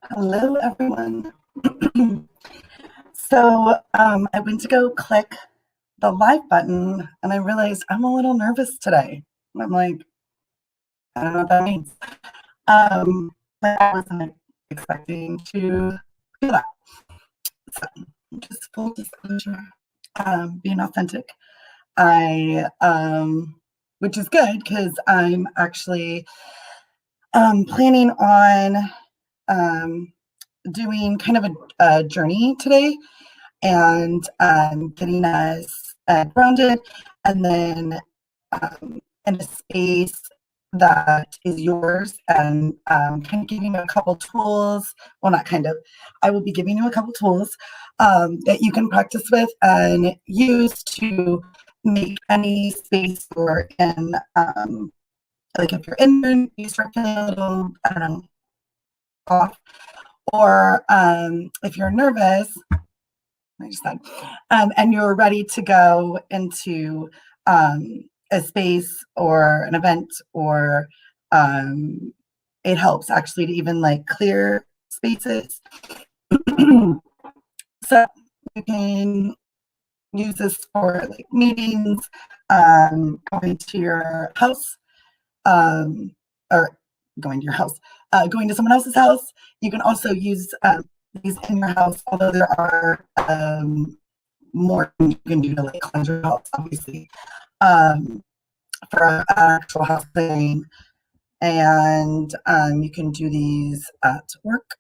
Hello, everyone. I went to go click the live button and I realized I'm a little nervous today. I'm like, I don't know what that means. But I wasn't expecting to do that. So, just full disclosure, being authentic. Which is good because I'm actually planning on um, doing kind of a journey today and getting us grounded, and then in a space that is yours, and kind of giving you a couple tools. Well, not kind of, I will be giving you a couple tools that you can practice with and use to make any space you're in. Like if you're in and you start feeling a little, I don't know, off, or if you're nervous, I just said, and you're ready to go into a space or an event, or it helps actually to even like clear spaces. So you can use this for like meetings, going to your house, or going to your house, going to someone else's house. You can also use these in your house, although there are more you can do to like cleanse your house, obviously, um, for an actual house cleaning. And you can do these at work.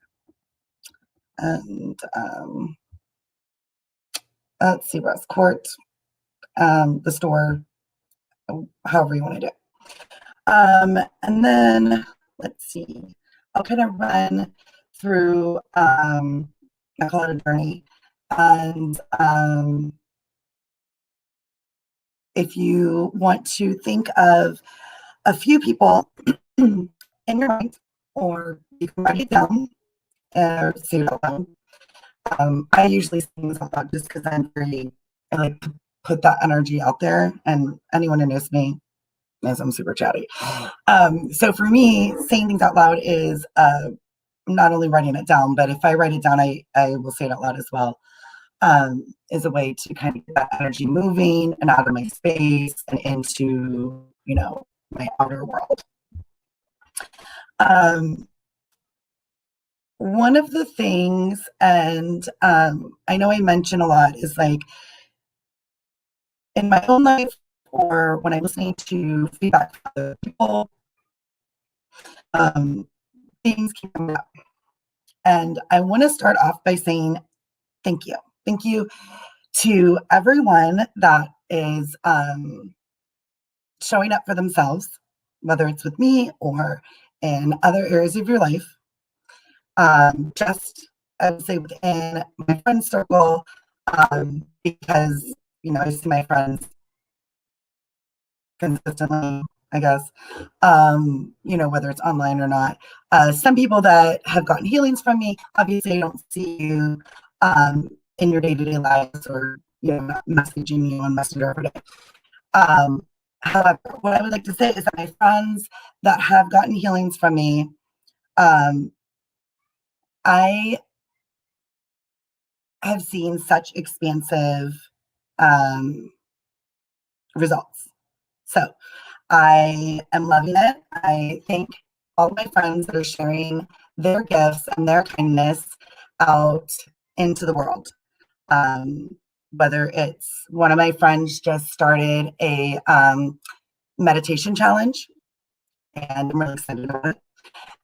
And let's see, Rose Court, the store, however you want to do it. And then let's see, I'll kind of run through, I call it a journey. And if you want to think of a few people in your mind, or you can write it down or say it out loud. I usually say things out loud just because I like to put that energy out there, and anyone who knows me knows I'm super chatty. So for me, saying things out loud is not only writing it down, but if I write it down, I will say it out loud as well. Is a way to kind of get that energy moving and out of my space and into, my outer world. One of the things, and I know I mention a lot, is like in my own life, or when I'm listening to feedback from other people, things keep coming up. And I want to start off by saying thank you. Thank you to everyone that is showing up for themselves, whether it's with me or in other areas of your life. Just, I would say, within my friend circle, because, I see my friends consistently, I guess, whether it's online or not. Some people that have gotten healings from me, obviously I don't see you in your day-to-day lives, or, not messaging you on Messenger every day. However, what I would like to say is that my friends that have gotten healings from me, I have seen such expansive results. So I am loving it. I thank all of my friends that are sharing their gifts and their kindness out into the world. Whether it's one of my friends just started a meditation challenge, and I'm really excited about it.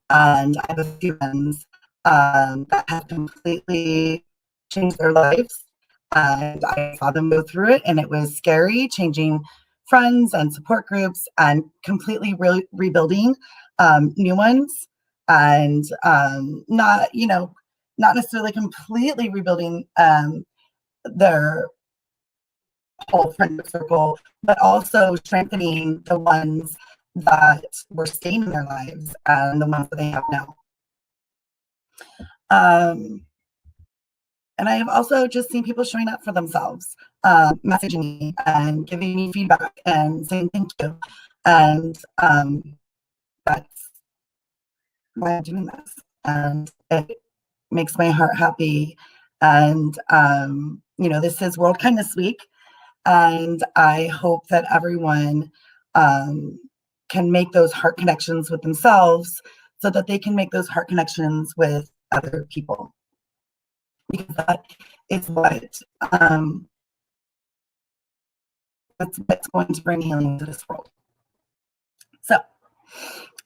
And I have a few friends that have completely changed their lives. And I saw them go through it, and it was scary, changing friends and support groups and completely rebuilding new ones. And not necessarily completely rebuilding their whole friendship circle, but also strengthening the ones that were staying in their lives and the ones that they have now. And I have also just seen people showing up for themselves, messaging me and giving me feedback and saying thank you. And that's why I'm doing this. And makes my heart happy. And, this is World Kindness Week. And I hope that everyone can make those heart connections with themselves so that they can make those heart connections with other people. Because that is what's going to bring healing to this world. So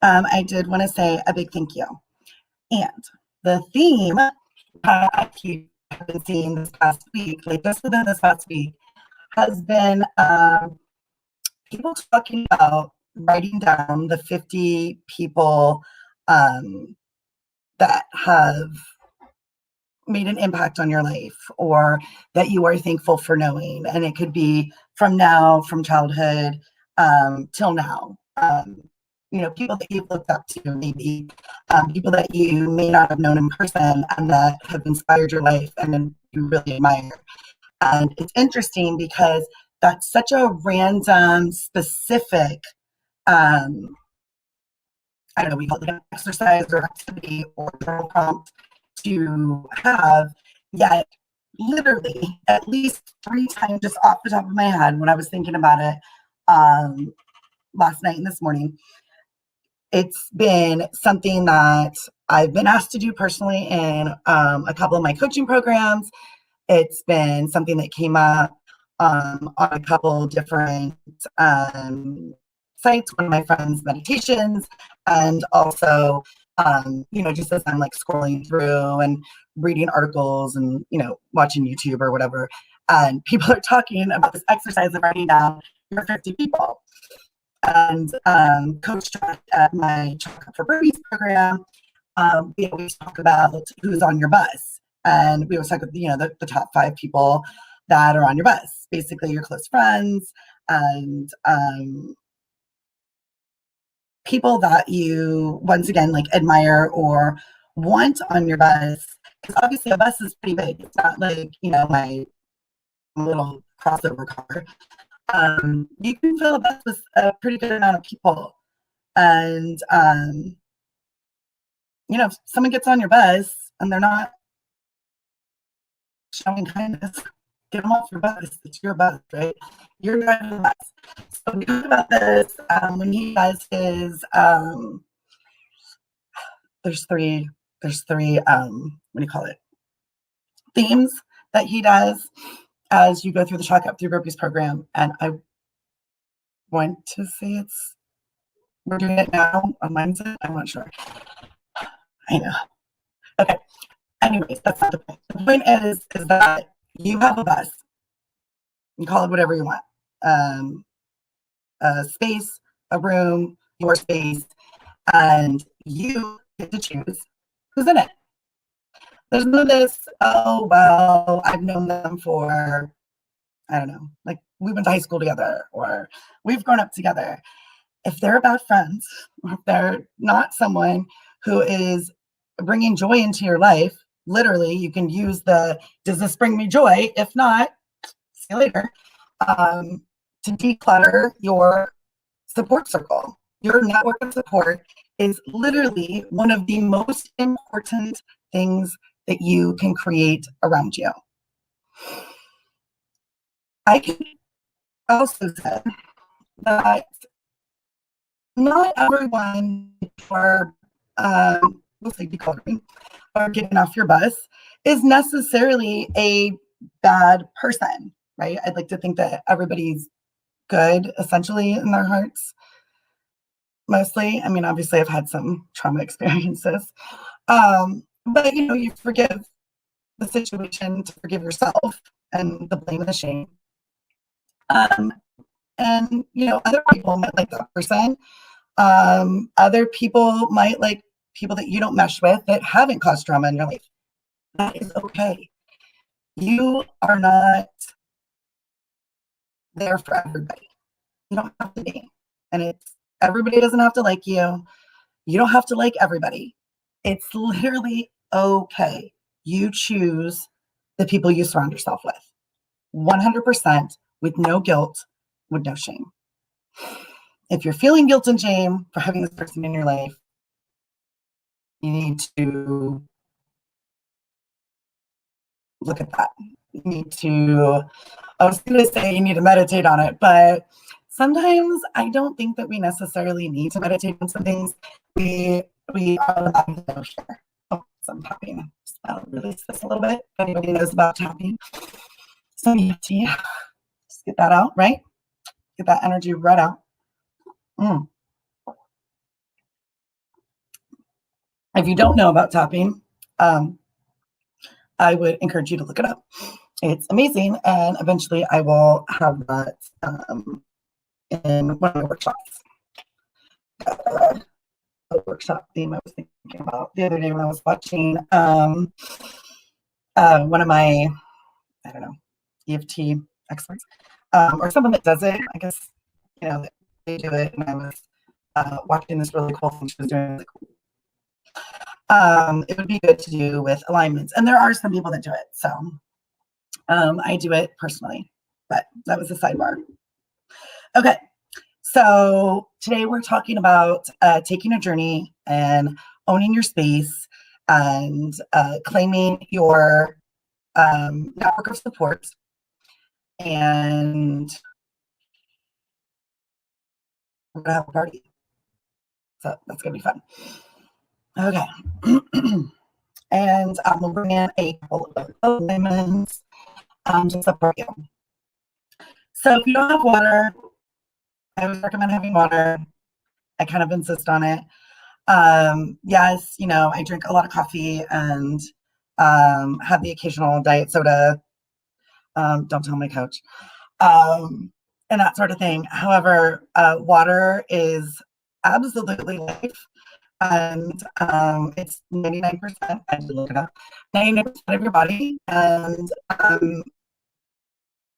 I did want to say a big thank you. And the theme that I have been seeing this past week, like just within this past week, has been people talking about writing down the 50 people that have made an impact on your life or that you are thankful for knowing. And it could be from childhood till now. People that you've looked up to, maybe people that you may not have known in person and that have inspired your life and then you really admire. And it's interesting because that's such a random, specific, I don't know, we call it an exercise or activity or journal prompt to have, yet literally at least 3 times, just off the top of my head, when I was thinking about it last night and this morning, it's been something that I've been asked to do personally in a couple of my coaching programs. It's been something that came up on a couple different sites, one of my friends' meditations, and also, just as I'm like scrolling through and reading articles and, watching YouTube or whatever, and people are talking about this exercise of writing down your 50 people. And Coach Chuck at my Chalk Up for Burpees program, we always talk about who's on your bus. And we always talk about, the top 5 people that are on your bus, basically your close friends and people that you, once again, like admire or want on your bus. Because obviously a bus is pretty big. It's not like, my little crossover car. You can fill a bus with a pretty good amount of people. And, if someone gets on your bus and they're not showing kindness, get them off your bus. It's your bus, right? You're driving the bus. So we talked about this when he does his, there's three, what do you call it? Themes that he does as you go through the Chalk Up Through Burpees program. And I want to say we're doing it now on Wednesday. I'm not sure. I know. Okay. Anyways, that's not the point. The point is that you have a bus. You call it whatever you want. A space, a room, your space, and you get to choose who's in it. There's no this, oh, well, I've known them for, I don't know, like we went to high school together or we've grown up together. If they're bad friends, or if they're not someone who is bringing joy into your life, literally, you can use does this bring me joy? If not, see you later. To declutter your support circle. Your network of support is literally one of the most important things that you can create around you. I can also say that not everyone for we'll say decluttering or getting off your bus is necessarily a bad person, right? I'd like to think that everybody's good essentially in their hearts. Mostly. I mean, obviously I've had some trauma experiences. But you forgive the situation to forgive yourself and the blame and the shame. And other people might like that person. Other people might like people that you don't mesh with that haven't caused trauma in your life. That is okay. You are not there for everybody. You don't have to be. And everybody doesn't have to like you. You don't have to like everybody. It's literally okay. You choose the people you surround yourself with. 100% with no guilt, with no shame. If you're feeling guilt and shame for having this person in your life, you need to look at that. You need to, I was going to say you need to meditate on it, but sometimes I don't think that we necessarily need to meditate on some things. We automatically know, sure. Oh, some tapping. I'll release this a little bit. If anybody knows about tapping. So EFT, just get that out, right? Get that energy right out. If you don't know about tapping, I would encourage you to look it up. It's amazing, and eventually I will have that in one of my workshops. A workshop theme I was thinking about the other day when I was watching one of my, I don't know, EFT experts, or someone that does it. I guess, you know, they do it, and I was watching this really cool thing she was doing. It would be good to do with alignments, and there are some people that do it. So I do it personally, but that was a sidebar. Okay, so today we're talking about taking a journey and owning your space and claiming your network of support. And we're gonna have a party, so that's gonna be fun. Okay. And we'll bring in a couple of elements to support you. So if you don't have water, I always recommend having water. I kind of insist on it. Yes, you know, I drink a lot of coffee and have the occasional diet soda. Don't tell my coach. And that sort of thing. However, water is absolutely life. And it's 99%, I did look it up, 99% of your body. And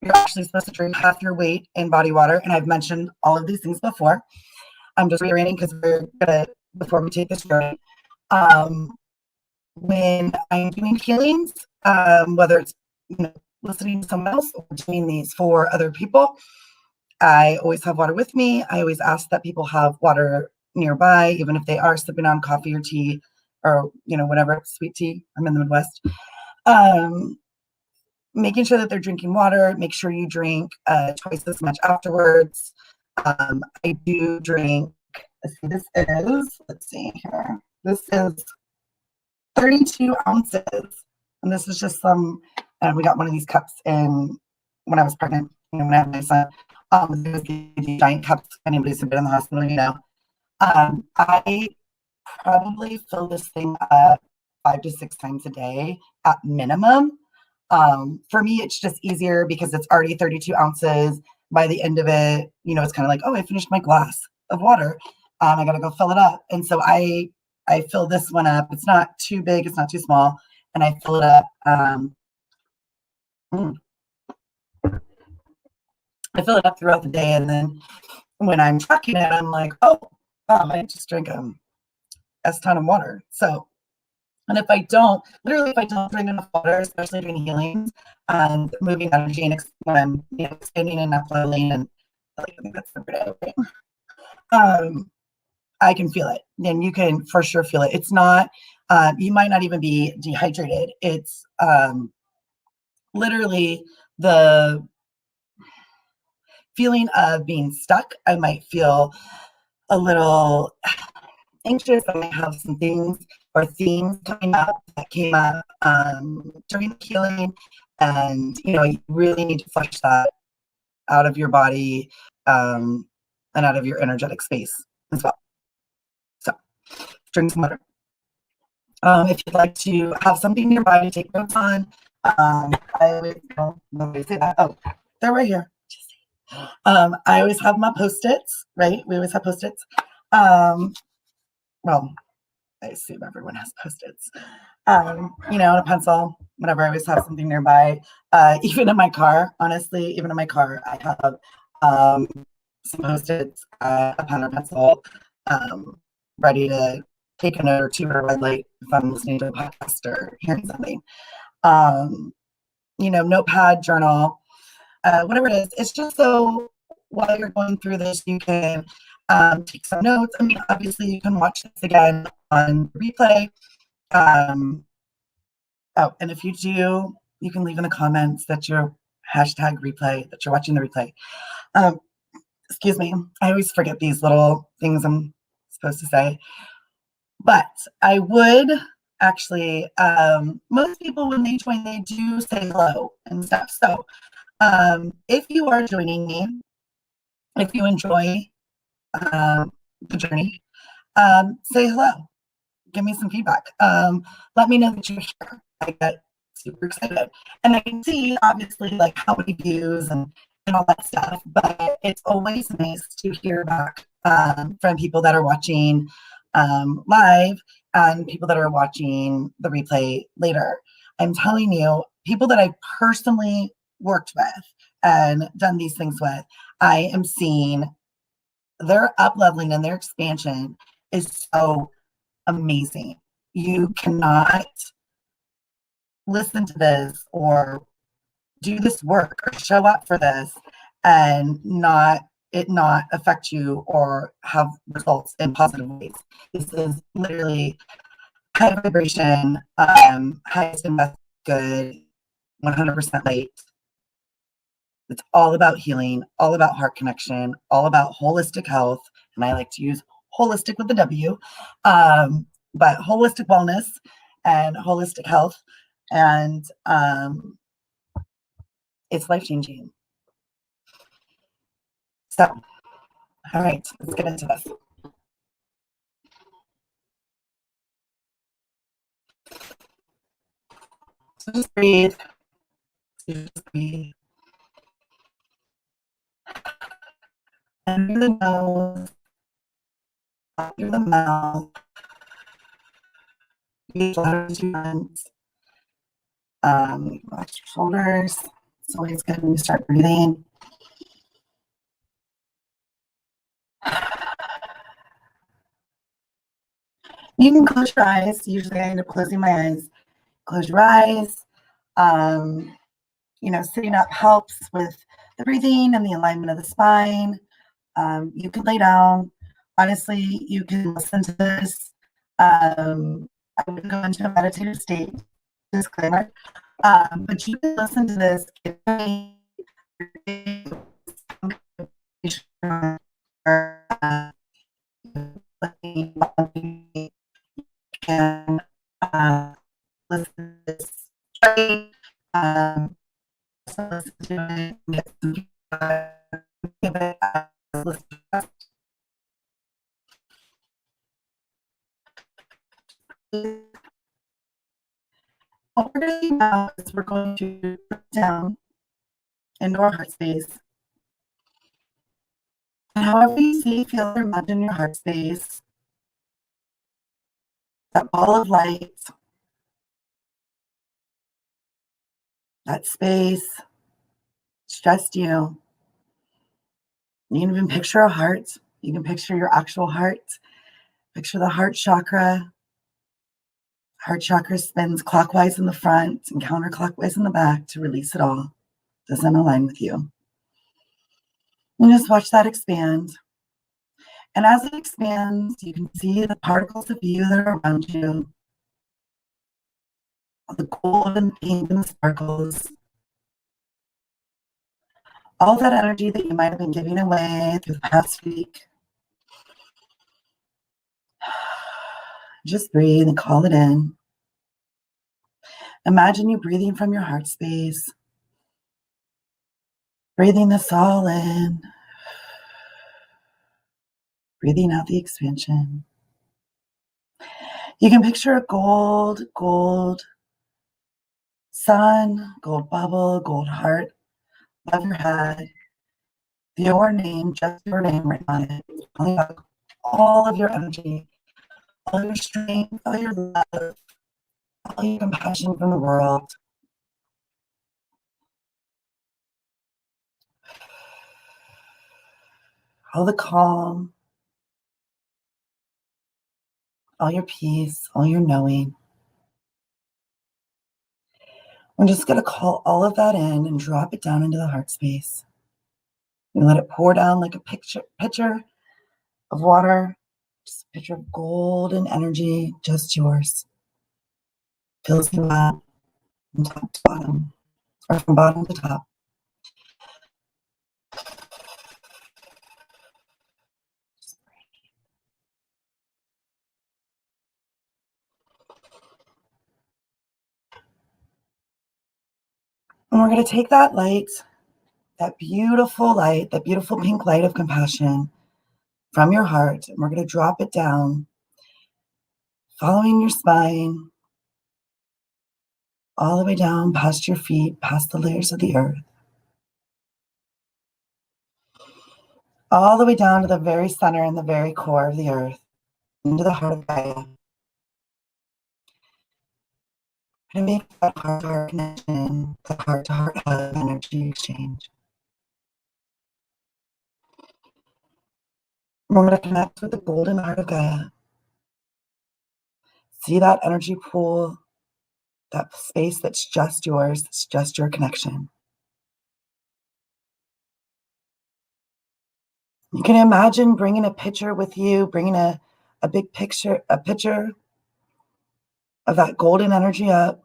you're actually supposed to drink half your weight in body water. And I've mentioned all of these things before. I'm just reiterating because we're gonna, before we take this journey. When I'm doing healings, whether it's, you know, listening to someone else or doing these for other people, I always have water with me. I always ask that people have water nearby, even if they are sipping on coffee or tea or, you know, whatever, sweet tea. I'm in the Midwest. Making sure that they're drinking water. Make sure you drink twice as much afterwards. I do drink, this is, let's see here. This is 32 ounces. And this is just some, we got one of these cups in when I was pregnant, you know, when I had my son. These giant cups, if anybody's been in the hospital, you know. I probably fill this thing up 5 to 6 times a day at minimum. For me, it's just easier because it's already 32 ounces. By the end of it, you know, it's kind of like, oh, I finished my glass of water. I got to go fill it up. And so I fill this one up. It's not too big. It's not too small. And I fill it up. I fill it up throughout the day. And then when I'm tracking it, I'm like, oh, I just drank a ton of water. So, and if I don't, literally, if I don't drink enough water, especially during healings and moving energy and when I'm, you know, expanding and uploading, and like, I think that's every day, okay? I can feel it. And you can for sure feel it. It's not, you might not even be dehydrated. It's literally the feeling of being stuck. I might feel a little anxious. I might have some things or themes coming up that came up during the healing. And, you know, you really need to flush that out of your body and out of your energetic space as well. So drink some water. If you'd like to have something nearby to take notes on, I always, nobody say that. Oh, they're right here. I always have my Post-its, right? We always have Post-its. Well, I assume everyone has Post-its. You know, and a pencil, whatever. I always have something nearby. Even in my car, honestly, even in my car, I have some Post-its, a pen or pencil, ready to take a note or two or a red light if I'm listening to a podcast or hearing something. You know, notepad, journal, whatever it is. It's just so while you're going through this, you can take some notes. I mean, obviously, you can watch this again on replay. Oh, and if you do You can leave in the comments that you're hashtag replay, that you're watching the replay. Um, excuse me. I always forget these little things I'm supposed to say. But I would actually, most people when they join, they do say hello and stuff. So if you are joining me, if you enjoy the journey, say hello. Give me some feedback. Let me know that you're here. I get super excited. And I can see obviously like how many views and all that stuff, but it's always nice to hear back from people that are watching live and people that are watching the replay later. I'm telling you, people that I personally worked with and done these things with, I am seeing their up leveling and their expansion is so amazing. You cannot listen to this or do this work or show up for this and not affect you or have results in positive ways. This is literally high vibration, highest and best good, 100% light. It's all about healing, all about heart connection, all about holistic health. And I like to use holistic with the W, but holistic wellness and holistic health. And it's life changing. So, all right, let's get into this. So just breathe. Just breathe. And through the nose, out through the mouth. You relax your hands. Relax your shoulders. It's always good when you start breathing. You can close your eyes. Usually I end up closing my eyes. Close your eyes. Sitting up helps with the breathing and the alignment of the spine. You can lay down. Honestly, you can listen to this. I would go into a meditative state, disclaimer. But you can listen to this. Can listen to this straight, listen to it, get some give it listen to it. What we're doing now is we're going to put down into our heart space. And however you see, feel, or imagine your heart space, that ball of light, that space, it's just you. You can even picture a heart. You can picture your actual heart. Picture the heart chakra. Heart chakra spins clockwise in the front and counterclockwise in the back to release it all. Doesn't align with you. And just watch that expand. And as it expands, you can see the particles of you that are around you, the gold and pink and the sparkles, all that energy that you might have been giving away through the past week. Just breathe and call it in. Imagine you breathing from your heart space, breathing this all in, breathing out the expansion. You can picture a gold sun, gold bubble, gold heart above your head. Your name, just your name right on it. Calling out all of your energy, all your strength, all your love, all your compassion from the world. All the calm, all your peace, all your knowing. I'm just going to call all of that in and drop it down into the heart space. And let it pour down like a pitcher of water. Just a pitcher of golden energy, just yours. Fills you up. from top to bottom, or from bottom to top. And we're going to take that light, that beautiful pink light of compassion from your heart, and we're going to drop it down, following your spine, all the way down past your feet, past the layers of the earth, all the way down to the very center and the very core of the earth, into the heart of Gaia. And make that heart-to-heart connection, the heart-to-heart hug energy exchange. We're going to connect with the golden heart of Gaia. See that energy pool, that space that's just yours, it's just your connection. You can imagine bringing a picture with you, bringing a picture of that golden energy up.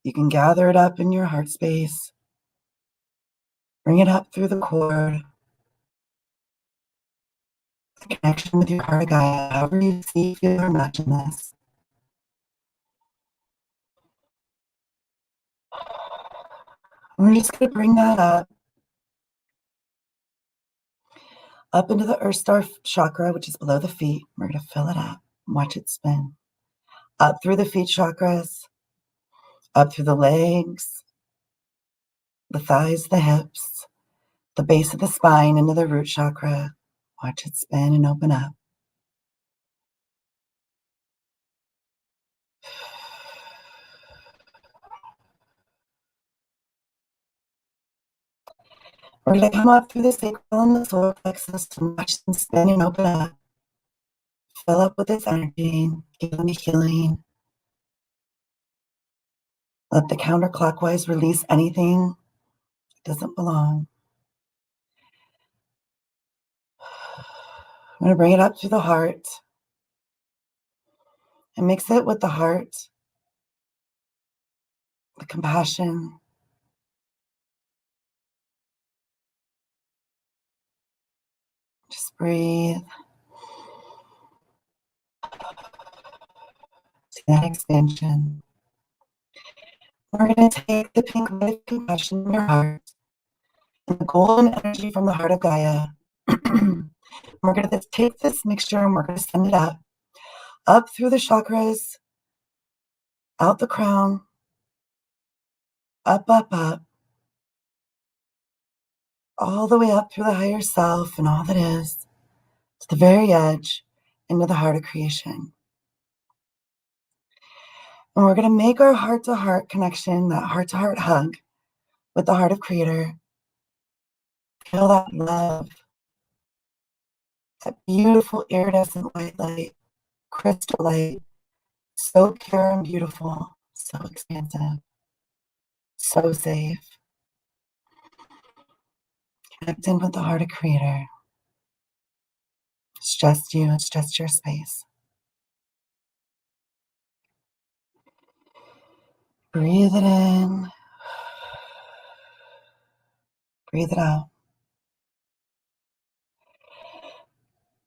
You can gather it up in your heart space, bring it up through the cord, the connection with your heart of Gaia, however you see, feel, or imagine this. We're just going to bring that up into the Earth Star chakra, which is below the feet. We're going to fill it up and watch it spin. Up through the feet chakras, up through the legs, the thighs, the hips, the base of the spine, into the root chakra. Watch it spin and open up. We're going to come up through the sacral and the solar plexus and watch them spin and open up. Fill up with this energy, give them a healing. Let the counterclockwise release anything that doesn't belong. I'm going to bring it up through the heart and mix it with the heart, the compassion. Just breathe. See that expansion. We're going to take the pink light of compassion in your heart and the golden energy from the heart of Gaia. We're going to take this mixture and we're going to send it up through the chakras, out the crown, up, all the way up through the higher self and all that is, to the very edge, into the heart of creation. And we're going to make our heart-to-heart connection, that heart-to-heart hug with the heart of Creator. Feel that love, that beautiful iridescent white light, crystal light, so pure and beautiful, so expansive, so safe. Connect in with the heart of Creator. It's just you, it's just your space. Breathe it in. Breathe it out.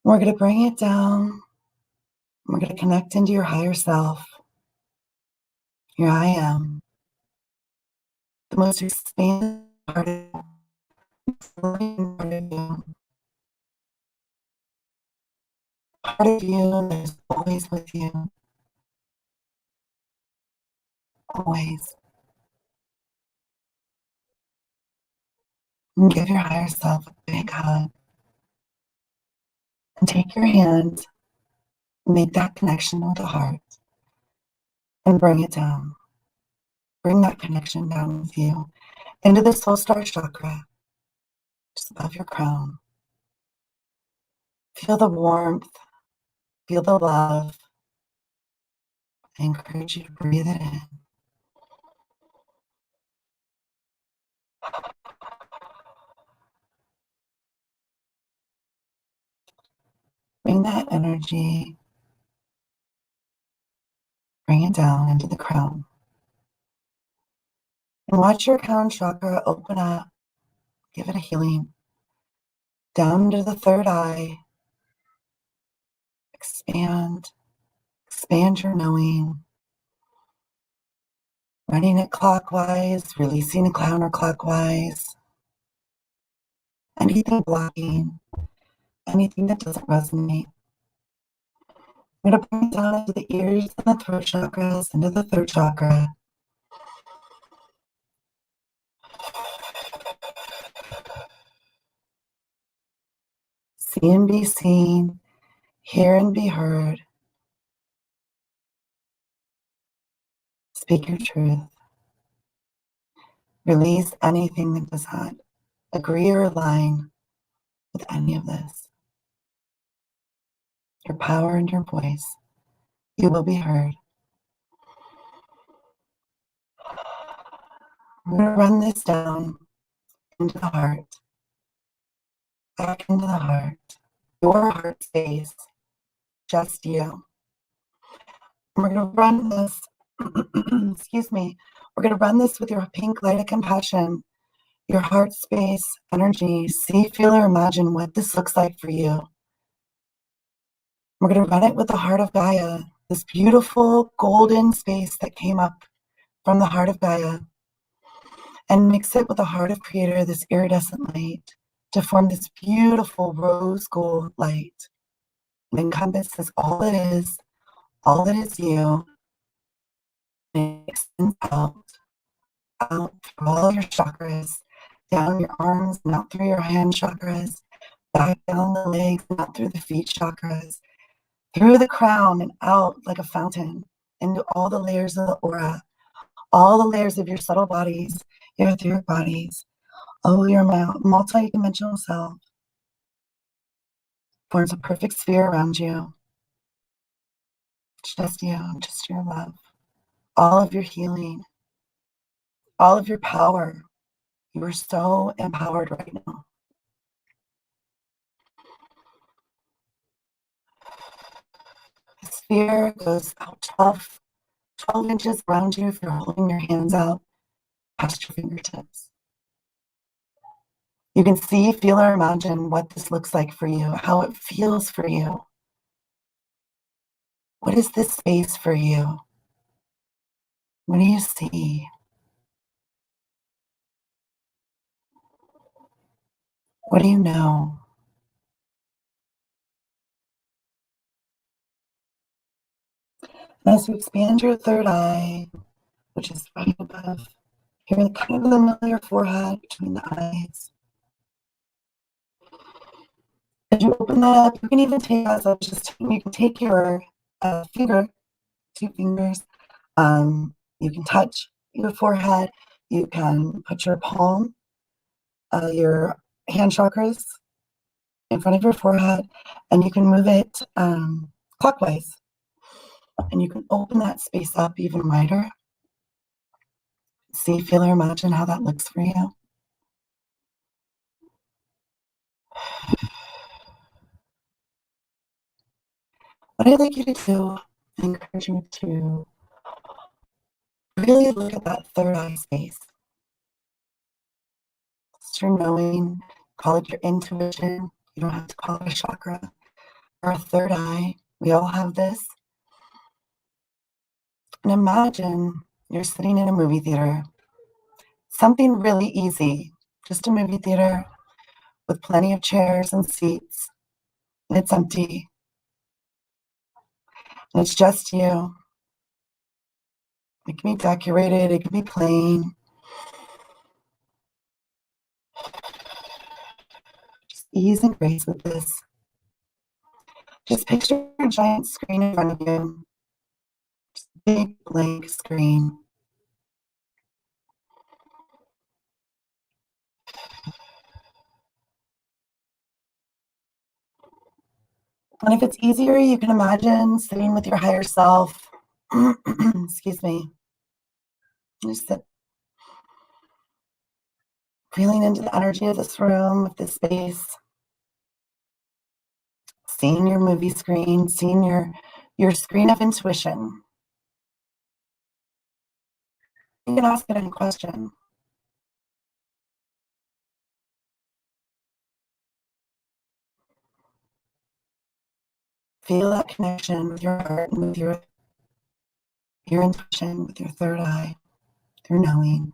We're going to bring it down. We're going to connect into your higher self. Your I am. The most expanded part of you. Part of you that is always with you. Always. And give your higher self a big hug. And take your hand, make that connection with the heart, and bring it down. Bring that connection down with you into the soul star chakra, just above your crown. Feel the warmth, feel the love. I encourage you to breathe it in. Bring that energy, bring it down into the crown. And watch your crown chakra open up. Give it a healing. Down to the third eye. Expand. Expand your knowing. Running it clockwise, releasing it counterclockwise. Anything blocking, anything that doesn't resonate. I'm going to bring it down into the ears and the throat chakras, into the third chakra. See and be seen, hear and be heard. Speak your truth. Release anything that does not agree or align with any of this. Your power and your voice, you will be heard. I'm going to run this down into the heart, back into the heart, your heart space, just you. And we're going to run this, excuse me, we're going to run this with your pink light of compassion, your heart space energy. See, feel, or imagine what this looks like for you. We're going to run it with the heart of Gaia, this beautiful golden space that came up from the heart of Gaia, and mix it with the heart of Creator, this iridescent light, to form this beautiful rose gold light. It encompasses all that is you. It extends out through all your chakras, down your arms and out through your hand chakras, back down the legs and out through the feet chakras, through the crown and out like a fountain into all the layers of the aura, all the layers of your subtle bodies, your etheric bodies, all your multi-dimensional self forms a perfect sphere around you. Just you, just your love, all of your healing, all of your power. You are so empowered right now. The sphere goes out 12 inches around you if you're holding your hands out past your fingertips. You can see, feel, or imagine what this looks like for you, how it feels for you. What is this space for you? What do you see? What do you know? And as you expand your third eye, which is right above here, kind of in the middle of your forehead, between the eyes. As you open that up, you can even take, as I was just saying, you can take your finger, 2 fingers, you can touch your forehead, you can put your palm, your hand chakras in front of your forehead, and you can move it clockwise. And you can open that space up even wider. See, feel, or imagine how that looks for you. What I'd like you to do, I encourage you to really look at that third eye space. It's your knowing, call it your intuition. You don't have to call it a chakra or a third eye. We all have this. And imagine you're sitting in a movie theater. Something really easy, just a movie theater with plenty of chairs and seats. And it's empty. And it's just you. It can be decorated, it can be plain. Just ease and grace with this. Just picture a giant screen in front of you. Just a big blank screen. And if it's easier, you can imagine sitting with your higher self. Excuse me. Just sit. Feeling into the energy of this room, of this space. Seeing your movie screen, seeing your screen of intuition. You can ask it any question. Feel that connection with your heart and with your intuition, with your third eye, your knowing.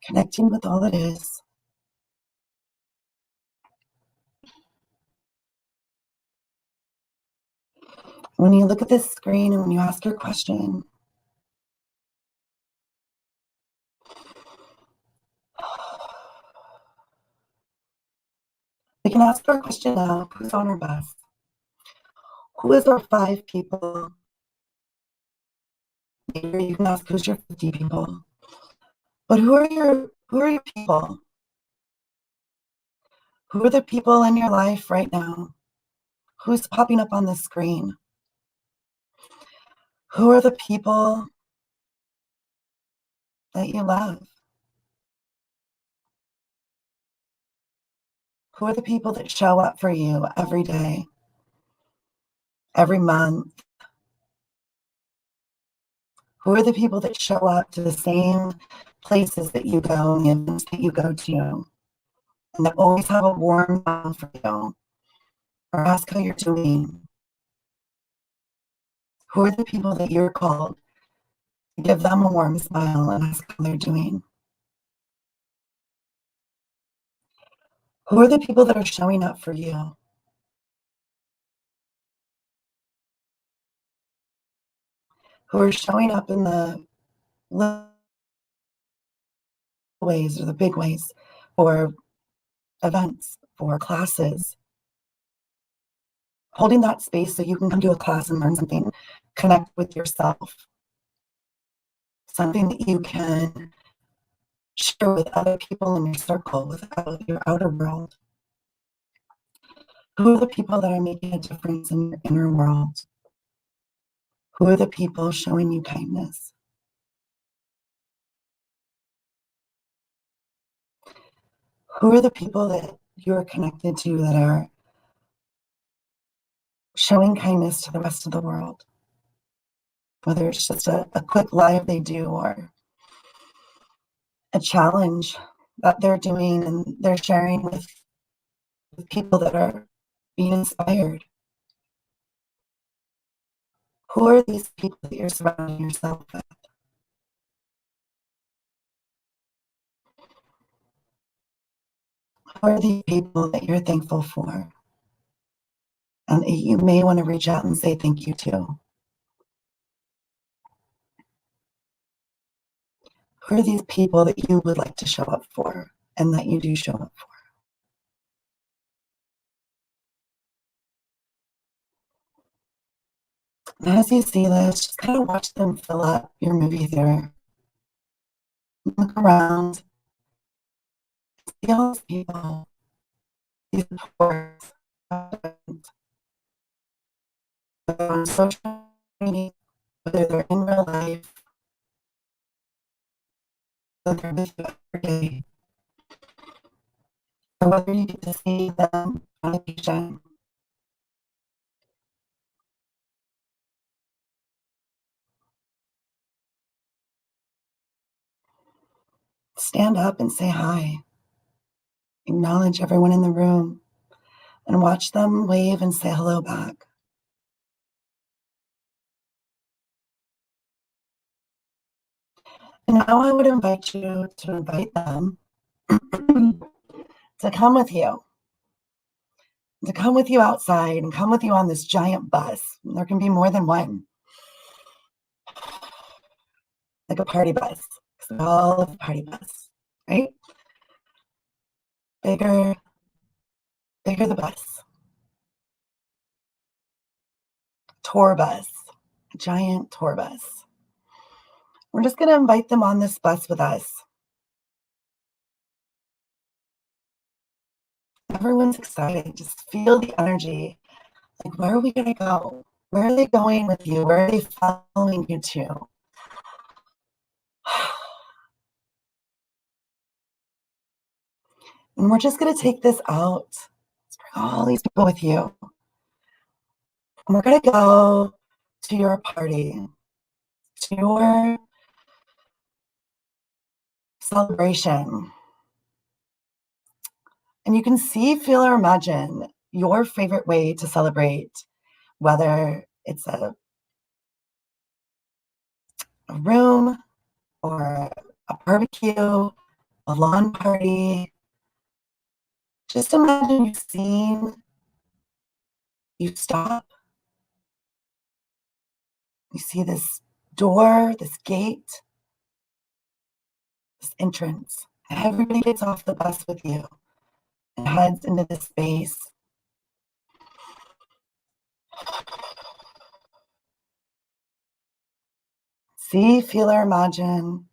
Connecting with all that is. When you look at this screen and when you ask your question, we can ask our question now, who's on our bus? Who is our 5 people? Maybe you can ask who's your 50 people. But who are your people? Who are the people in your life right now? Who's popping up on the screen? Who are the people that you love? Who are the people that show up for you every day, every month? Who are the people that show up to the same places that you go and the events that you go to, and that always have a warm smile for you, or ask how you're doing? Who are the people that you're called to give them a warm smile and ask how they're doing? Who are the people that are showing up for you? Who are showing up in the little ways or the big ways, or events, or classes? Holding that space so you can come to a class and learn something, connect with yourself, something that you can share with other people in your circle, with your outer world. Who are the people that are making a difference in your inner world? Who are the people showing you kindness? Who are the people that you are connected to that are showing kindness to the rest of the world? Whether it's just a quick live they do, or a challenge that they're doing and they're sharing with people that are being inspired. Who are these people that you're surrounding yourself with? Who are these people that you're thankful for? And you may want to reach out and say thank you to. Who are these people that you would like to show up for and that you do show up for? And as you see this, just kind of watch them fill up your movie theater. Look around, see all these people, these supports, whether on social media, whether they're in real life, whether they're with you every day, or whether you get to see them on occasion. Stand up and say hi. Acknowledge everyone in the room and watch them wave and say hello back. And now I would invite you to invite them to come with you, outside and come with you on this giant bus. There can be more than one, like a party bus. We all love a party bus, right? Bigger, bigger the bus. Tour bus, a giant tour bus. We're just going to invite them on this bus with us. Everyone's excited. Just feel the energy. Like, where are we going to go? Where are they going with you? Where are they following you to? And we're just going to take this out. Let's bring all these people with you. And we're going to go to your party, to your celebration. And you can see, feel, or imagine your favorite way to celebrate, whether it's a room or a barbecue, a lawn party. Just imagine you seeing, you stop, you see this door, this gate, this entrance. Everybody gets off the bus with you and heads into this space. See, feel, or imagine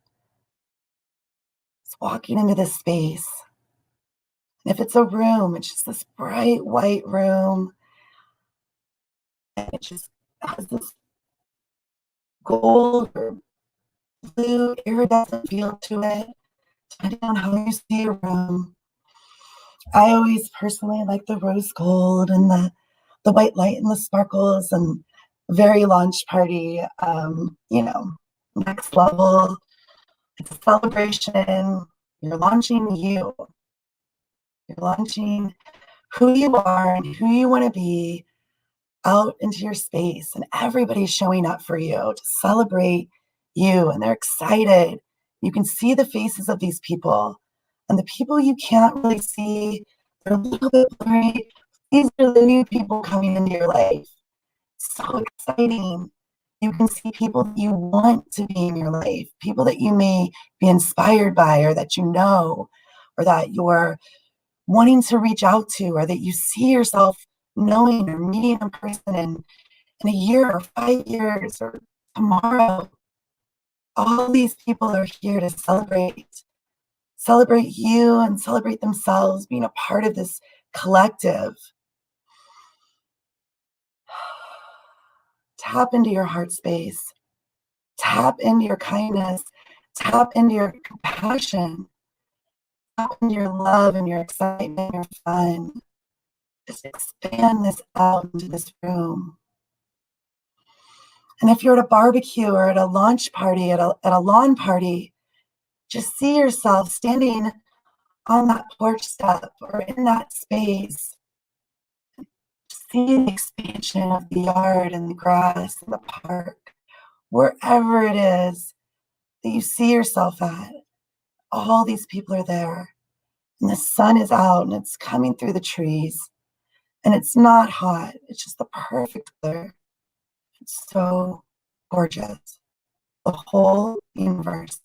it's walking into this space. And if it's a room, it's just this bright white room. And it just has this gold or blue iridescent feel to it, depending on how you see a room. I always personally like the rose gold and the white light and the sparkles and very launch party, next level. It's a celebration. You're launching you. You're launching who you are and who you want to be out into your space. And everybody's showing up for you to celebrate you. And they're excited. You can see the faces of these people. And the people you can't really see, they're a little bit blurry. These are the new people coming into your life. So exciting. You can see people that you want to be in your life, people that you may be inspired by, or that you know, or that you're wanting to reach out to, or that you see yourself knowing or meeting in person in a year or 5 years or tomorrow. All these people are here to celebrate you and celebrate themselves, being a part of this collective. Tap into your heart space. Tap into your kindness. Tap into your compassion. Tap into your love and your excitement, your fun. Just expand this out into this room. And if you're at a barbecue or at a launch party, at a lawn party, just see yourself standing on that porch step or in that space. See the expansion of the yard and the grass and the park, wherever it is that you see yourself at. All these people are there. And the sun is out and it's coming through the trees. And it's not hot. It's just the perfect weather. It's so gorgeous. The whole universe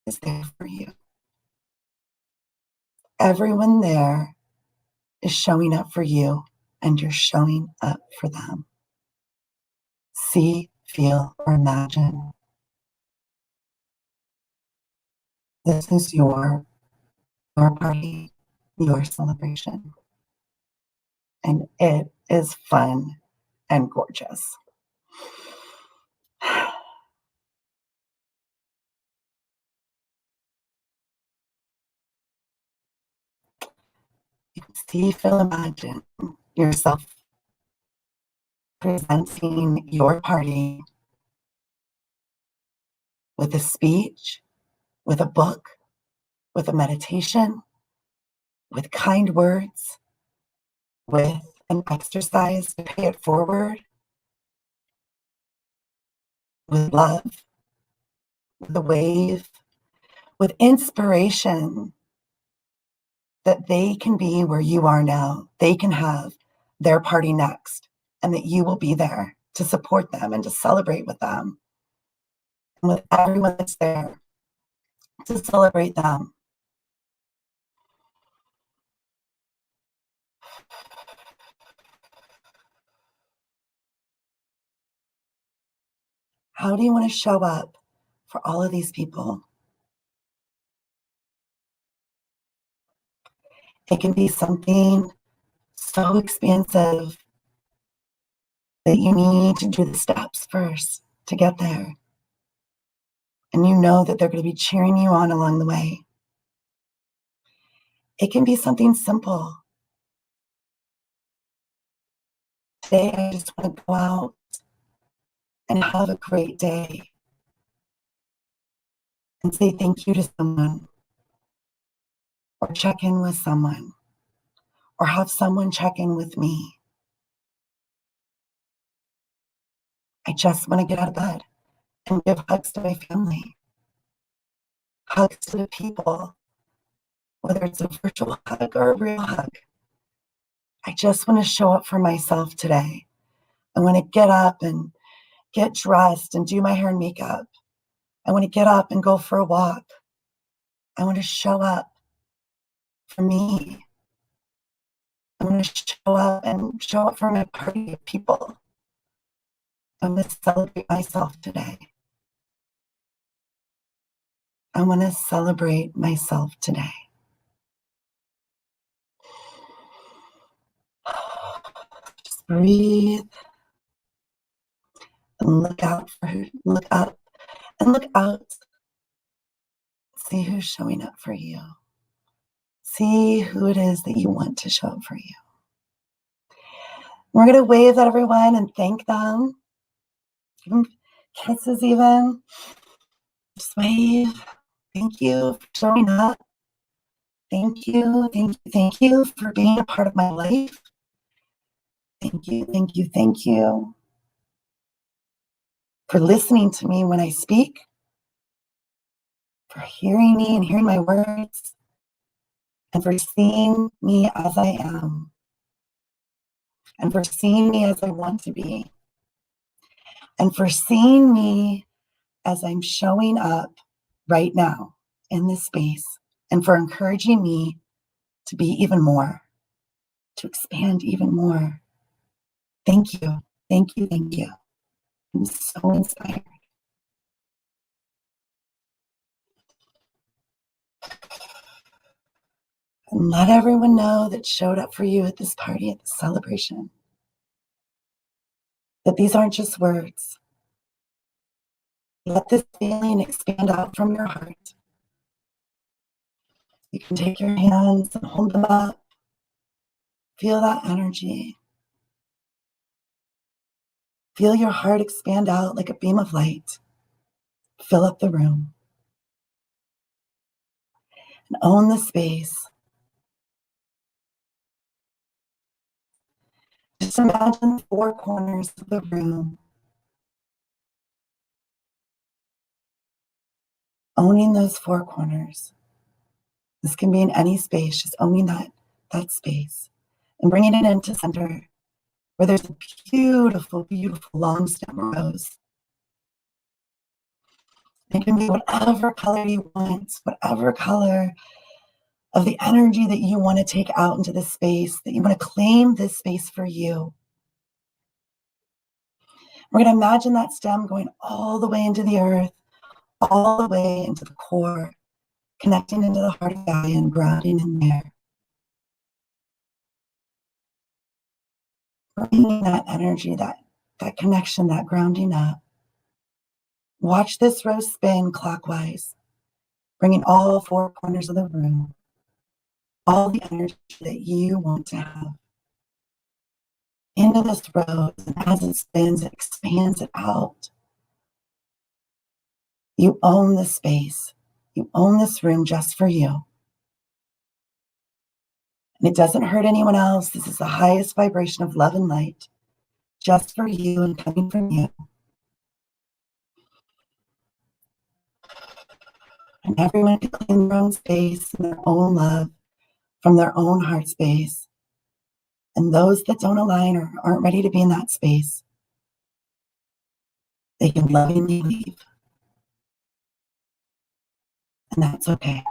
is there for you. Everyone there is showing up for you, and you're showing up for them. See, feel, or imagine. This is your party, your celebration. And it is fun and gorgeous. You can see, feel, imagine yourself presenting your party with a speech, with a book, with a meditation, with kind words, with an exercise to pay it forward, with love, with a wave, with inspiration that they can be where you are now. They can have their party next, and that you will be there to support them and to celebrate with them. And with everyone that's there to celebrate them. How do you want to show up for all of these people? It can be something so expansive that you need to do the steps first to get there. And you know that they're going to be cheering you on along the way. It can be something simple. Today, I just want to go out and have a great day and say thank you to someone. or check in with someone or have someone check in with me. I just want to get out of bed and give hugs to my family, hugs to the people, whether it's a virtual hug or a real hug. I just want to show up for myself today. I want to get up and get dressed and do my hair and makeup. I want to get up and go for a walk. I want to show up for me. I want to show up for my party of people. I'm going to celebrate myself today. I want to celebrate myself today. Just breathe and look up and look out. See who's showing up for you. See who it is that you want to show up for you. We're going to wave at everyone and thank them. Give them kisses even. Just wave. Thank you for showing up. Thank you for being a part of my life. Thank you for listening to me when I speak, for hearing me and hearing my words, and for seeing me as I am, and for seeing me as I want to be, and for seeing me as I'm showing up right now in this space, and for encouraging me to be even more, to expand even more. Thank you. I'm so inspired. And let everyone know that showed up for you at this party, at this celebration, that these aren't just words. Let this feeling expand out from your heart. You can take your hands and hold them up. Feel that energy. Feel your heart expand out like a beam of light. Fill up the room. And own the space. Just imagine the four corners of the room. Owning those four corners. This can be in any space, just owning that space and bringing it into center where there's a beautiful, beautiful long stem rose. It can be whatever color you want, whatever color of the energy that you want to take out into this space, that you want to claim this space for you. We're going to imagine that stem going all the way into the earth, all the way into the core, connecting into the heart of Gaia and grounding in there. Bringing that energy, that connection, that grounding up. Watch this rose spin clockwise, bringing all four corners of the room, all the energy that you want to have into this rose, and as it spins, it expands it out. You own this space. You own this room just for you. And it doesn't hurt anyone else. This is the highest vibration of love and light, just for you and coming from you. And everyone can claim their own space and their own love from their own heart space. And those that don't align or aren't ready to be in that space, they can lovingly leave. And that's okay.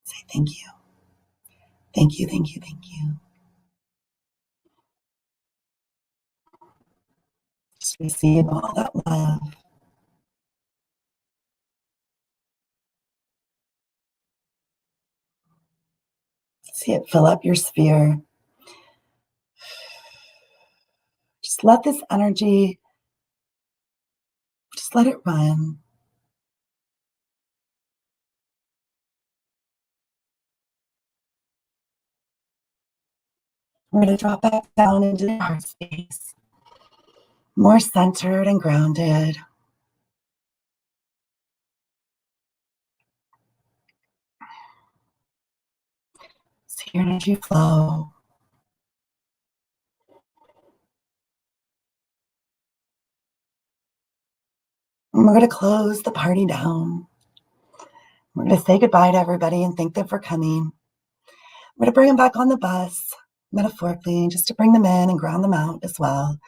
Say thank you. Thank you. Just receive all that love. See see it fill up your sphere. Just let this energy, just let it run. We're going to drop back down into the heart space, more centered and grounded. See your energy flow. And we're going to close the party down. We're going to say goodbye to everybody and thank them for coming. We're going to bring them back on the bus, metaphorically, just to bring them in and ground them out as well.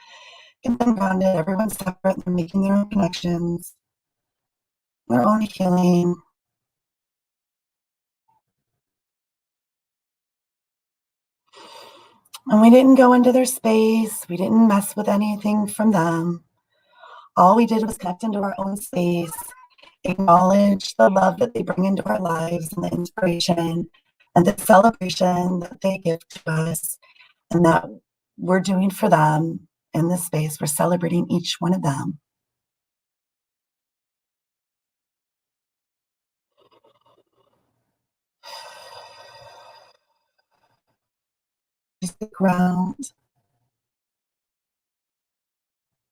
Get them grounded. Everyone's separate. They're making their own connections, their own healing. And we didn't go into their space. We didn't mess with anything from them. All we did was connect into our own space, acknowledge the love that they bring into our lives and the inspiration and the celebration that they give to us and that we're doing for them in this space. We're celebrating each one of them. Just ground,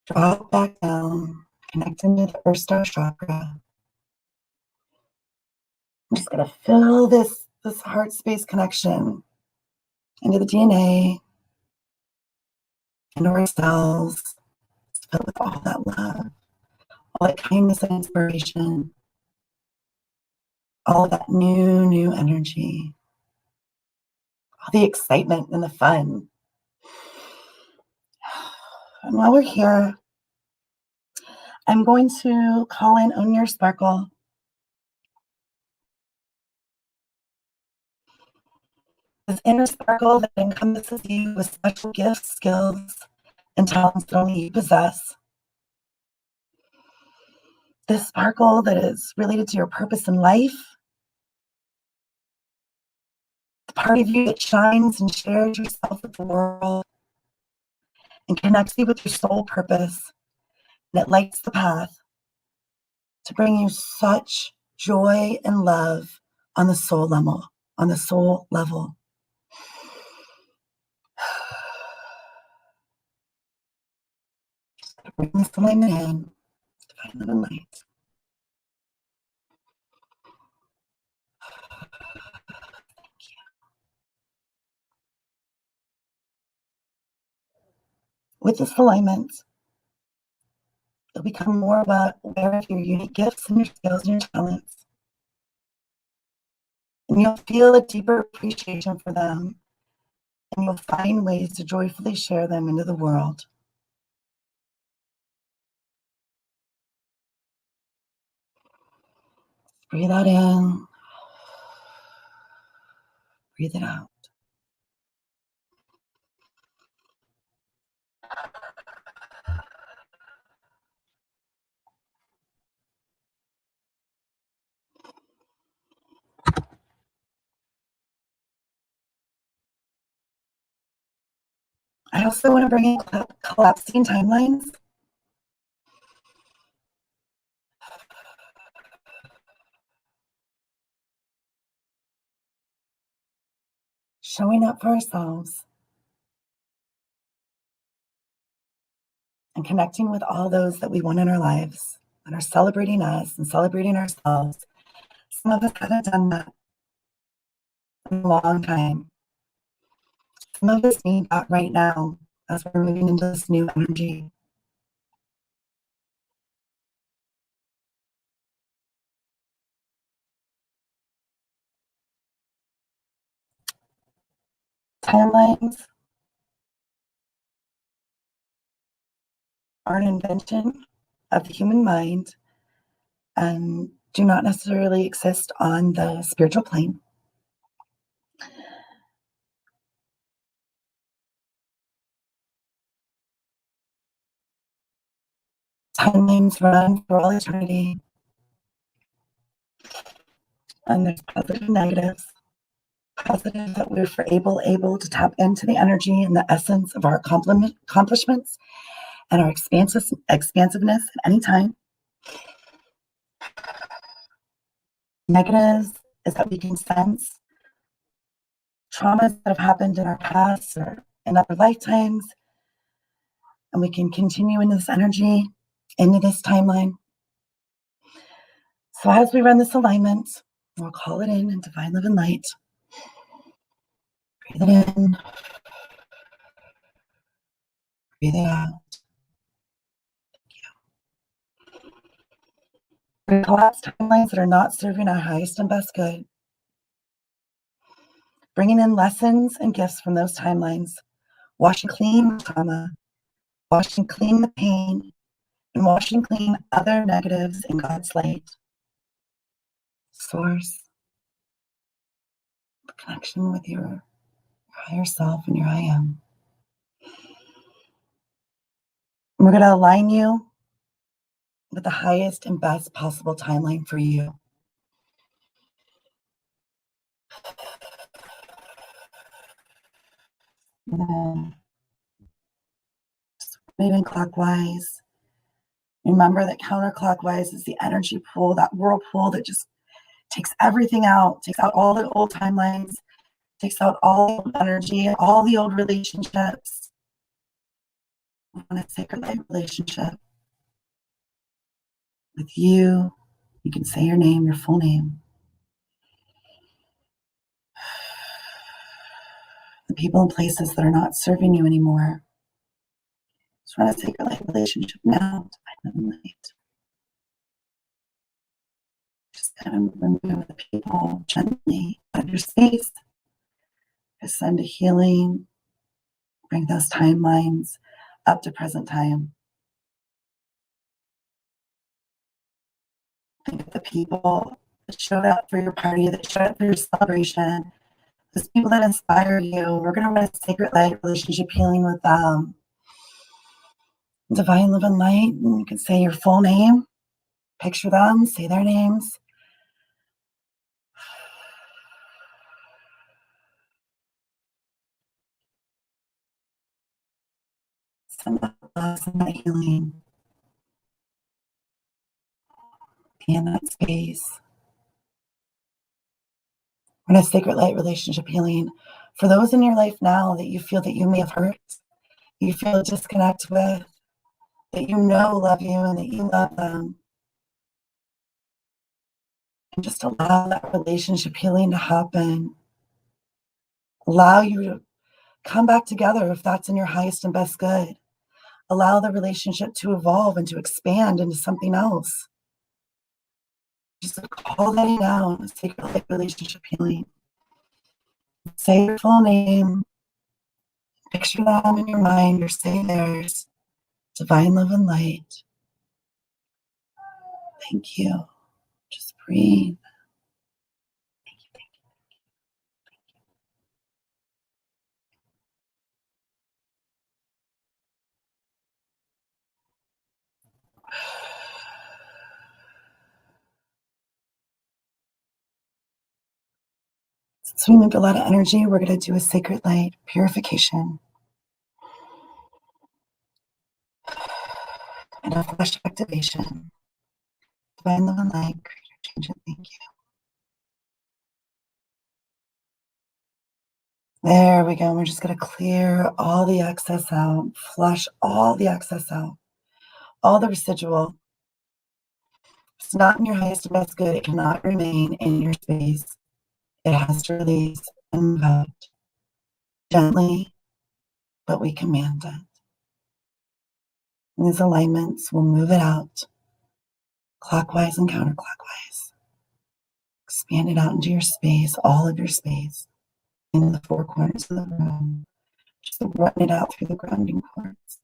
drop back down, connect into the Earth Star chakra. I'm just going to fill this heart space connection into the DNA, into our cells, filled with all that love, all that kindness and inspiration, all of that new energy, all the excitement and the fun. And while we're here, I'm going to call in Own Your Sparkle. This inner sparkle that encompasses you with special gifts, skills, and talents that only you possess. This sparkle that is related to your purpose in life. The part of you that shines and shares yourself with the world and connects you with your soul purpose. And it lights the path to bring you such joy and love on the soul level, Bring this alignment in, divine love and light. With this alignment, you'll become more aware of your unique gifts and your skills and your talents. And you'll feel a deeper appreciation for them. And you'll find ways to joyfully share them into the world. Breathe that in. Breathe it out. I also want to bring in collapsing timelines. Showing up for ourselves and connecting with all those that we want in our lives that are celebrating us and celebrating ourselves. Some of us haven't done that in a long time. Some of us need that right now as we're moving into this new energy. Timelines are an invention of the human mind and do not necessarily exist on the spiritual plane. Timelines run for all eternity, and there's positive and negatives. positive that we're able to tap into the energy and the essence of our accomplishments and our expansiveness at any time. Negatives is that we can sense traumas that have happened in our past or in other lifetimes, and we can continue in this energy, into this timeline. So as we run this alignment, we'll call it in divine love and light. Breathe it in, breathe it out. We collapse timelines that are not serving our highest and best good. Bringing in lessons and gifts from those timelines, washing clean the trauma, washing clean the pain, and washing clean other negatives in God's light. Source, the connection with your higher self and your I am. And we're going to align you with the highest and best possible timeline for you. Moving clockwise. Remember that counterclockwise is the energy pool, that whirlpool that just takes everything out, takes out all the old timelines, takes out all the old energy, all the old relationships. We want a sacred light relationship with you. You can say your name, your full name. The people and places that are not serving you anymore. Just want a sacred light relationship now. Divine light. Just kind of remove the people gently out of your space. Just send a healing. Bring those timelines up to present time. Think of the people that showed up for your party, that showed up for your celebration, those people that inspire you. We're going to run a sacred light relationship healing with them. Divine love and light. And you can say your full name, picture them, say their names. Send that love, send that healing. Be in that space. We're in a sacred light relationship healing for those in your life now that you feel that you may have hurt, you feel a disconnect with, that you know love you and that you love them. And just allow that relationship healing to happen. Allow you to come back together if that's in your highest and best good. Allow the relationship to evolve and to expand into something else. Just call that down, sacred light relationship healing. Say your full name, picture them in your mind or say theirs. Divine love and light. Thank you. Just breathe. Thank you, thank you, thank you. Since we moved a lot of energy, we're going to do a sacred light purification. And a flash activation. Divine love and light, creator, change it. Thank you. There we go. We're just going to clear all the excess out, flush all the excess out, all the residual. If it's not in your highest and best good, it cannot remain in your space. It has to release and move out gently, but we command it. And these alignments will move it out clockwise and counterclockwise. Expand it out into your space, all of your space, in the four corners of the room. Just run it out through the grounding cords.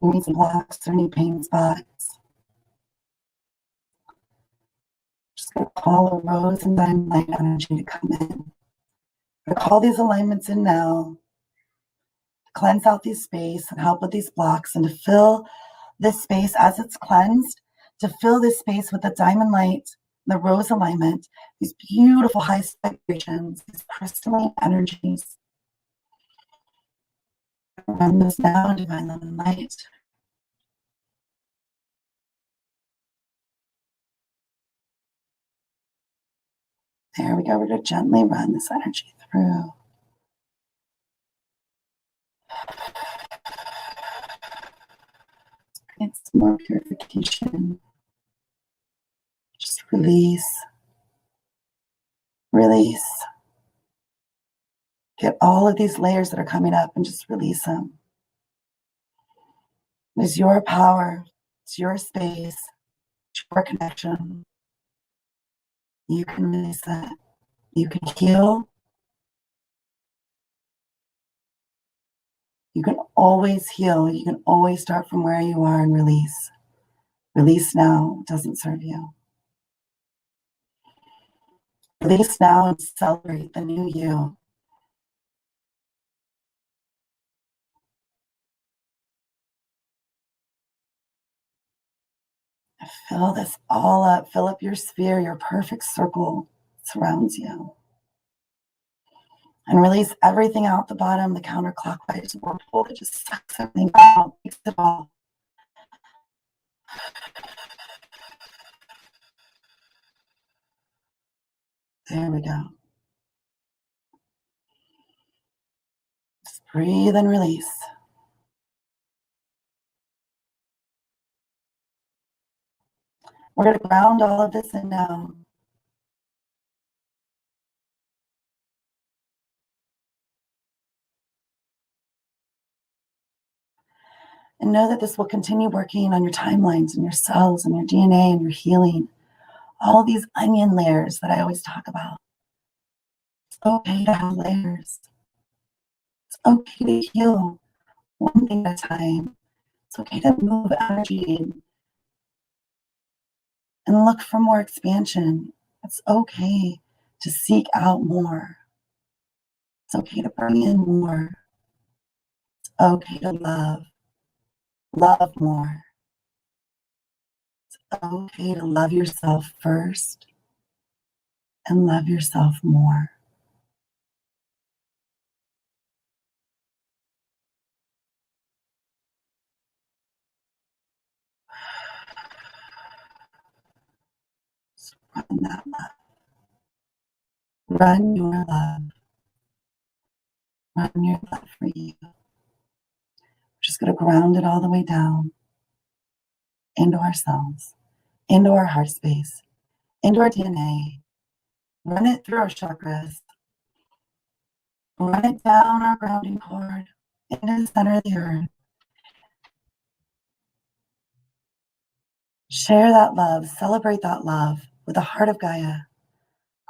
Any blocks or any pain spots. Just going to call a rose and diamond light energy to come in. I'm going to call these alignments in now. cleanse out these space and help with these blocks, and to fill this space as it's cleansed, to fill this space with the diamond light, the rose alignment, these beautiful high vibrations, these crystalline energies. Run this now, divine love and light. There we go. We're going to gently run this energy through. It's more purification. Just release. Release. Get all of these layers that are coming up and just release them. It is your power. It's your space. It's your connection. You can release that. You can heal. You can always heal. You can always start from where you are and release. Release now. It doesn't serve you. Release now and celebrate the new you. Fill this all up. Fill up your sphere, your perfect circle surrounds you. And release everything out the bottom, the counterclockwise whirlpool that just sucks everything out, takes it all. There we go. Just breathe and release. We're going to ground all of this in now. And know that this will continue working on your timelines and your cells and your DNA and your healing. All these onion layers that I always talk about. It's okay to have layers. It's okay to heal one thing at a time. It's okay to move energy and look for more expansion. It's okay to seek out more. It's okay to bring in more. It's okay to love more. It's okay to love yourself first and love yourself more. Just run that love. Run your love. Run your love for you. We're just going to ground it all the way down into ourselves, into our heart space, into our DNA. Run it through our chakras. Run it down our grounding cord into the center of the earth. Share that love, celebrate that love with the heart of Gaia.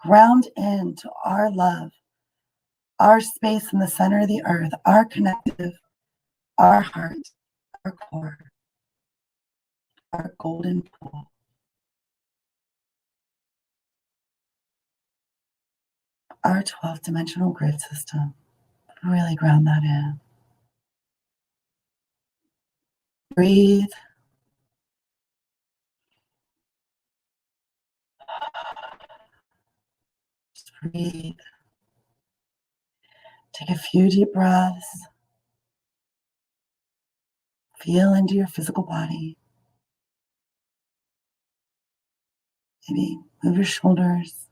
Ground into our love, our space in the center of the earth, our connective, our heart, our core, our golden pool. Our 12th dimensional grid system. Really ground that in. Breathe. Just breathe. Take a few deep breaths. Feel into your physical body. Maybe move your shoulders.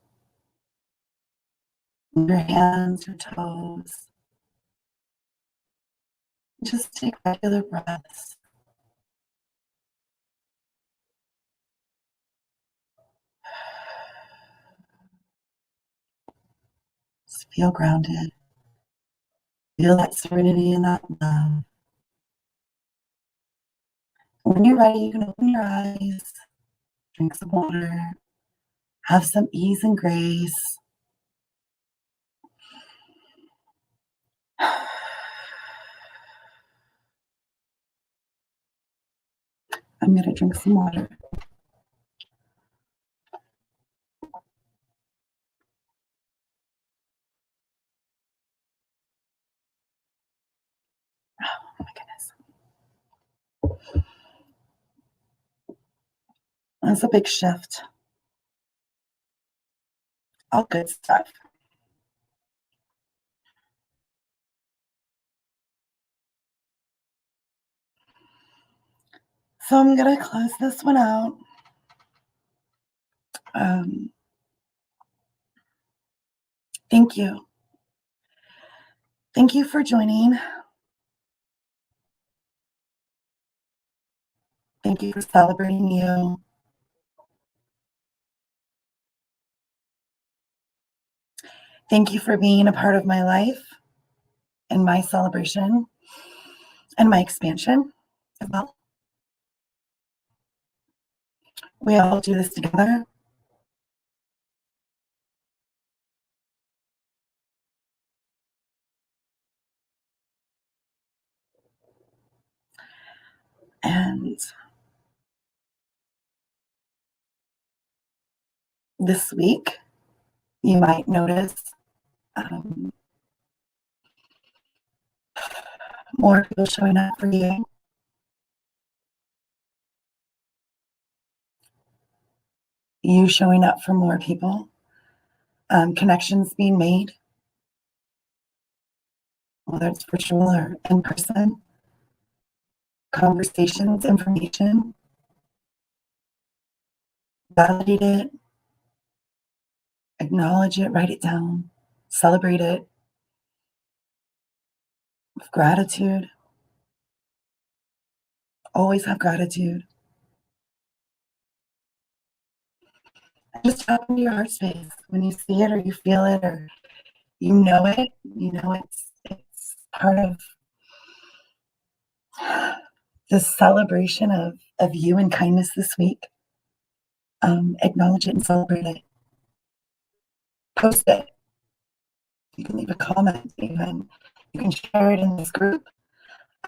Move your hands, your toes. Just take regular breaths. Just feel grounded. Feel that serenity and that love. When you're ready, you can open your eyes, drink some water, have some ease and grace. I'm going to drink some water. That's a big shift. All good stuff. So I'm gonna close this one out. Um, thank you. Thank you for joining. Thank you for celebrating you. Thank you for being a part of my life and my celebration and my expansion as well. We all do this together. And this week, you might notice um, more people showing up for you. You showing up for more people. Connections being made, whether it's virtual or in person. Conversations, information. Validate it. Acknowledge it. Write it down. Celebrate it with gratitude. Always have gratitude. Just tap into your heart space when you see it or you feel it or you know it. You know it's part of the celebration of you and kindness this week. Acknowledge it and celebrate it. Post it. You can leave a comment. You can share it in this group.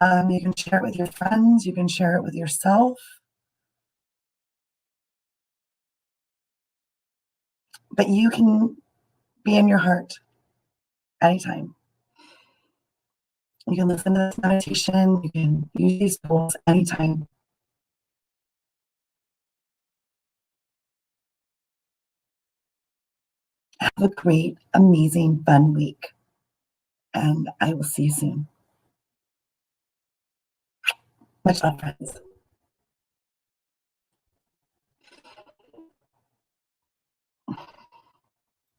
You can share it with your friends. You can share it with yourself. But you can be in your heart anytime. You can listen to this meditation. You can use these tools anytime. Have a great, amazing, fun week. And I will see you soon. Much love, friends.